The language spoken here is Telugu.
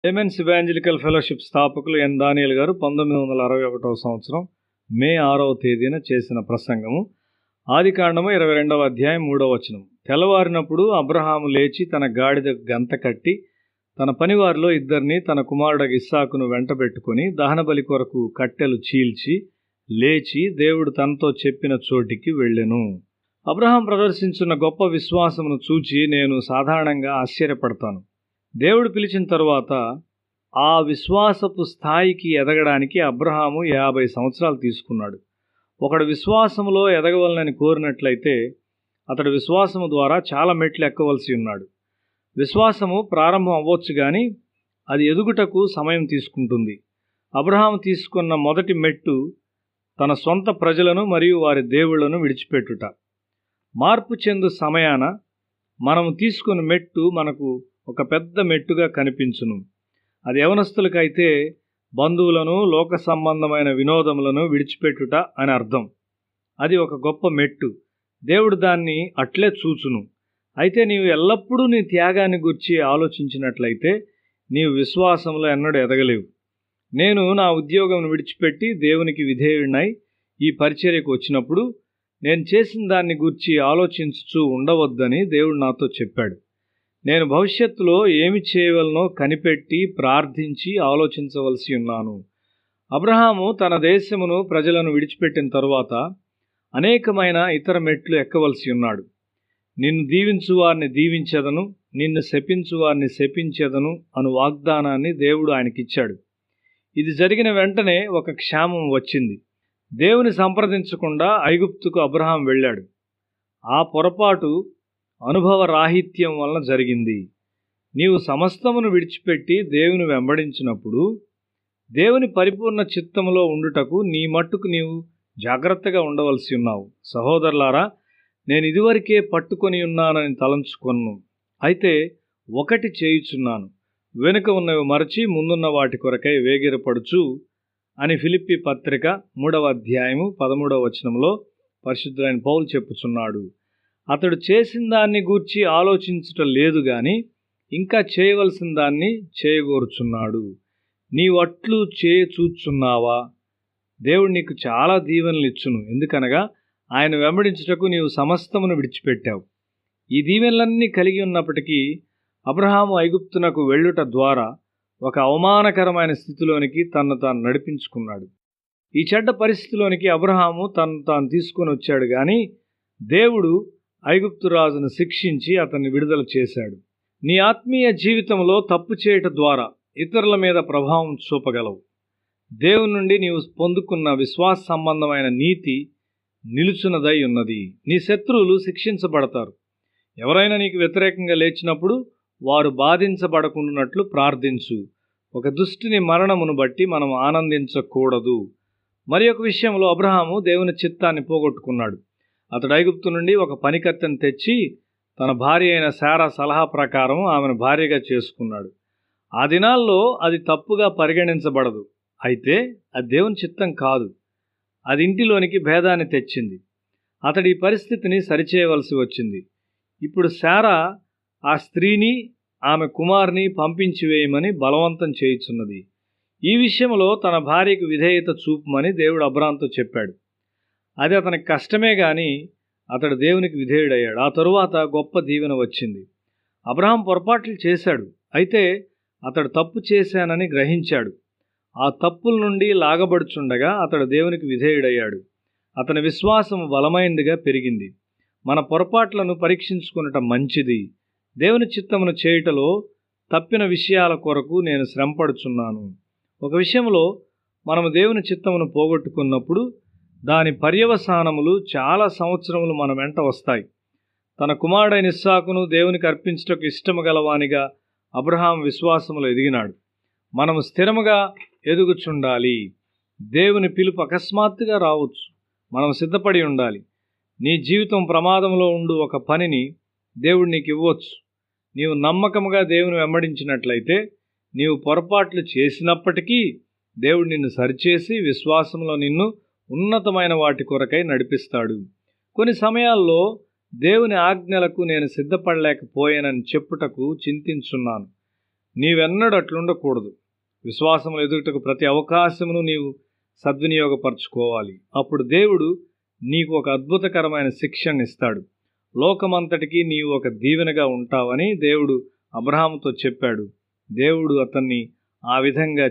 ఏమెన్స్ ఇవాంజలికల్ ఫెలోషిప్ స్థాపకులు ఎన్ దానియేల్ గారు 1961 సంవత్సరం మే 6వ తేదీన చేసిన ప్రసంగము. ఆదికాండము 22వ అధ్యాయం 3వ వచనం. తెల్లవారినప్పుడు అబ్రహాము లేచి తన గాడిద గంత కట్టి తన పనివారిలో ఇద్దరిని తన కుమారుడు ఇస్సాకును వెంటబెట్టుకుని దహనబలి కొరకు కట్టెలు చీల్చి లేచి దేవుడు తనతో చెప్పిన చోటికి వెళ్ళెను. అబ్రహాం ప్రదర్శించున్న గొప్ప విశ్వాసమును చూచి నేను సాధారణంగా ఆశ్చర్యపడతాను. దేవుడు పిలిచిన తరువాత ఆ విశ్వాసపు స్థాయికి ఎదగడానికి అబ్రహాము 50 సంవత్సరాలు తీసుకున్నాడు. ఒకడు విశ్వాసములో ఎదగవలనని కోరినట్లయితే అతడు విశ్వాసము ద్వారా చాలా మెట్లు ఎక్కవలసి ఉన్నాడు. విశ్వాసము ప్రారంభం అవ్వచ్చు కానీ అది ఎదుగుటకు సమయం తీసుకుంటుంది. అబ్రహాము తీసుకున్న మొదటి మెట్టు తన సొంత ప్రజలను మరియు వారి దేవుళ్లను విడిచిపెట్టుట. మార్పు చెందు సమయాన మనము తీసుకున్న మెట్టు మనకు ఒక పెద్ద మెట్టుగా కనిపించును. అది యవనస్తులకైతే బంధువులను, లోక సంబంధమైన వినోదములను విడిచిపెట్టుట అని అర్థం. అది ఒక గొప్ప మెట్టు. దేవుడు దాన్ని అట్లే చూచును. అయితే నీవు ఎల్లప్పుడూ నీ త్యాగాన్ని గురించి ఆలోచించినట్లయితే నీవు విశ్వాసంలో ఎన్నడూ ఎదగలేవు. నేను నా ఉద్యోగం విడిచిపెట్టి దేవునికి విధేయుడినై ఈ పరిచర్యకు వచ్చినప్పుడు నేను చేసిన దాన్ని గురించి ఆలోచించుచూ ఉండవద్దని దేవుడు నాతో చెప్పాడు. నేను భవిష్యత్తులో ఏమి చేయవలనో కనిపెట్టి ప్రార్థించి ఆలోచించవలసి ఉన్నాను. అబ్రహాము తన దేశమును ప్రజలను విడిచిపెట్టిన తరువాత అనేకమైన ఇతర మెట్లు ఎక్కవలసి ఉన్నాడు. నిన్ను దీవించు వారిని దీవించెదను, నిన్ను శపించు వారిని శపించెదను అను వాగ్దానాన్ని దేవుడు ఆయనకిచ్చాడు. ఇది జరిగిన వెంటనే ఒక క్షామం వచ్చింది. దేవుని సంప్రదించకుండా ఐగుప్తుకు అబ్రహాం వెళ్ళాడు. ఆ పొరపాటు అనుభవ రాహిత్యం వలన జరిగింది. నీవు సమస్తమును విడిచిపెట్టి దేవుని వెంబడించినప్పుడు దేవుని పరిపూర్ణ చిత్తములో ఉండుటకు నీ మట్టుకు నీవు జాగ్రత్తగా ఉండవలసి ఉన్నావు. సహోదరులారా, నేను ఇదివరకే పట్టుకొని ఉన్నానని తలంచుకొను. అయితే ఒకటి చేయుచున్నాను, వెనుక ఉన్నవి మరచి ముందున్న వాటి కొరకై వేగిరపడుచు అని ఫిలిప్పీ పత్రిక 3వ అధ్యాయము 13వ వచనంలో పరిశుద్ధులైన పౌలు చెప్పుచున్నాడు. అతడు చేసిన దాన్ని గూర్చి ఆలోచించటం లేదు గాని ఇంకా చేయవలసిన దాన్ని చేయగోరుచున్నాడు. నీవట్లు చూచున్నావా? దేవుడు నీకు చాలా దీవెనలు ఇచ్చును. ఎందుకనగా ఆయన వెంబడించుటకు నీవు సమస్తమును విడిచిపెట్టావు. ఈ దీవెనలన్నీ కలిగి ఉన్నప్పటికీ అబ్రహాము ఐగుప్తునకు వెళ్ళుట ద్వారా ఒక అవమానకరమైన స్థితిలోనికి తన్ను తాను నడిపించుకున్నాడు. ఈ చెడ్డ పరిస్థితిలోనికి అబ్రహాము తను తాను తీసుకొని వచ్చాడు కానీ దేవుడు ఐగుప్తు రాజును శిక్షించి అతన్ని విడుదల చేశాడు. నీ ఆత్మీయ జీవితంలో తప్పు చేయటం ద్వారా ఇతరుల మీద ప్రభావం చూపగలవు. దేవుని నుండి నీవు పొందుకున్న విశ్వాస సంబంధమైన నీతి నిలుచున్నదై ఉన్నది. నీ శత్రువులు శిక్షించబడతారు. ఎవరైనా నీకు వ్యతిరేకంగా లేచినప్పుడు వారు బాధించబడకుండానట్లు ప్రార్థించు. ఒక దుష్టుని మరణమును బట్టి మనం ఆనందించకూడదు. మరి ఒక విషయంలో అబ్రహాము దేవుని చిత్తాన్ని పోగొట్టుకున్నాడు. అతడు ఐగుప్తు నుండి ఒక పనికత్తెను తెచ్చి తన భార్య అయిన శారా సలహా ప్రకారం ఆమెను భార్యగా చేసుకున్నాడు. ఆ దినాల్లో అది తప్పుగా పరిగణించబడదు. అయితే అది దేవుని చిత్తం కాదు. అది ఇంటిలోనికి భేదాన్ని తెచ్చింది. అతడి ఈ పరిస్థితిని సరిచేయవలసి వచ్చింది. ఇప్పుడు శారా ఆ స్త్రీని ఆమె కుమారుని పంపించి వేయమని బలవంతం చేయుచున్నది. ఈ విషయంలో తన భార్యకు విధేయత చూపమని దేవుడు అబ్రహాముతో చెప్పాడు. అది అతనికి కష్టమే కానీ అతడు దేవునికి విధేయుడయ్యాడు. ఆ తరువాత గొప్ప దీవెన వచ్చింది. అబ్రహాం పొరపాట్లు చేశాడు. అయితే అతడు తప్పు చేశానని గ్రహించాడు. ఆ తప్పుల నుండి లాగబడుచుండగా అతడు దేవునికి విధేయుడయ్యాడు. అతని విశ్వాసం బలమైనదిగా పెరిగింది. మన పొరపాట్లను పరీక్షించుకొనటం మంచిది. దేవుని చిత్తమును చేయుటలో తప్పిన విషయాల కొరకు నేను శ్రమపడుచున్నాను. ఒక విషయంలో మనము దేవుని చిత్తమును పోగొట్టుకున్నప్పుడు దాని పర్యవసానములు చాలా సంవత్సరములు మన వెంట వస్తాయి. తన కుమారుడైన ఇస్సాకును దేవునికి అర్పించుటకు ఇష్టము గలవానిగా అబ్రహాం విశ్వాసములో ఎదిగినాడు. మనము స్థిరముగా ఎదుగుచుండాలి. దేవుని పిలుపు అకస్మాత్తుగా రావచ్చు. మనం సిద్ధపడి ఉండాలి. నీ జీవితం ప్రమాదంలో ఉండు ఒక పనిని దేవుడు నీకు ఇవ్వచ్చు. నీవు నమ్మకముగా దేవుని వెంబడించినట్లయితే నీవు పొరపాట్లు చేసినప్పటికీ దేవుడు నిన్ను సరిచేసి విశ్వాసంలో నిన్ను ఉన్నతమైన వాటి కొరకై నడిపిస్తాడు. కొన్ని సమయాల్లో దేవుని ఆజ్ఞలకు నేను సిద్ధపడలేకపోయానని చెప్పుటకు చింతించున్నాను. నీవెన్నడూ అట్లుండకూడదు. విశ్వాసములు ఎదుగుటకు ప్రతి అవకాశమును నీవు సద్వినియోగపరచుకోవాలి. అప్పుడు దేవుడు నీకు ఒక అద్భుతకరమైన శిక్షణ ఇస్తాడు. లోకమంతటికీ నీవు ఒక దీవెనగా ఉంటావని దేవుడు అబ్రహాముతో చెప్పాడు. దేవుడు అతన్ని ఆ విధంగా